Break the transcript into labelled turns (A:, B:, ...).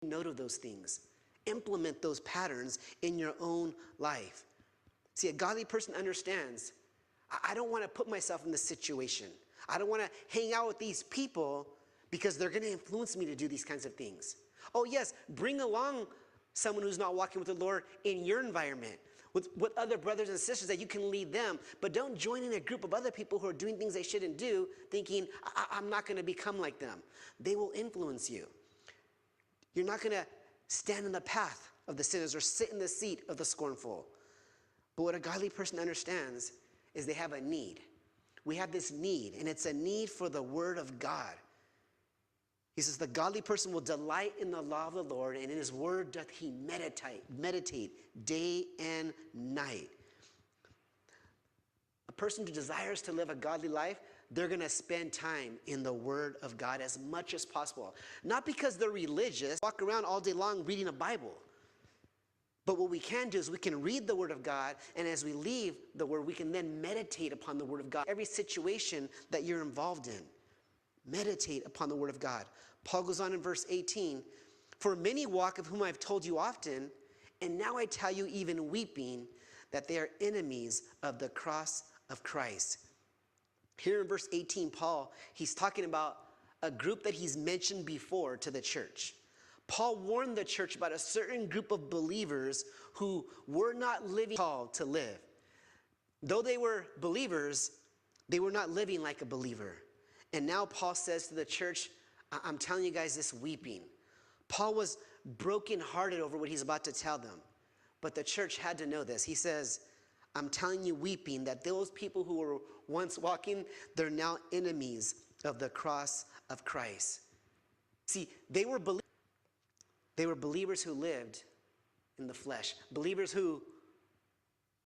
A: note of those things. Implement those patterns in your own life. See, a godly person understands, I don't want to put myself in this situation. I don't want to hang out with these people because they're going to influence me to do these kinds of things. Oh yes, bring along someone who's not walking with the Lord in your environment, with other brothers and sisters that you can lead them, but don't join in a group of other people who are doing things they shouldn't do, thinking, I'm not going to become like them. They will influence you. You're not going to stand in the path of the sinners or sit in the seat of the scornful. But what a godly person understands is they have a need. We have this need, and it's a need for the word of God. He says, the godly person will delight in the law of the Lord, and in his word doth he meditate day and night. A person who desires to live a godly life, they're going to spend time in the word of God as much as possible. Not because they're religious, walk around all day long reading a Bible. But what we can do is we can read the word of God, and as we leave the word, we can then meditate upon the word of God. Every situation that you're involved in, meditate upon the word of God. Paul goes on in verse 18, for many walk, of whom I've told you often, and now I tell you even weeping, that they are enemies of the cross of Christ. Here in verse 18, Paul, he's talking about a group that he's mentioned before to the church. Paul warned the church about a certain group of believers who were not living called to live. Though they were believers, they were not living like a believer. And now Paul says to the church, I'm telling you guys this weeping. Paul was brokenhearted over what he's about to tell them. But the church had to know this. He says, I'm telling you weeping that those people who were once walking, they're now enemies of the cross of Christ. See, they were believers who lived in the flesh. Believers who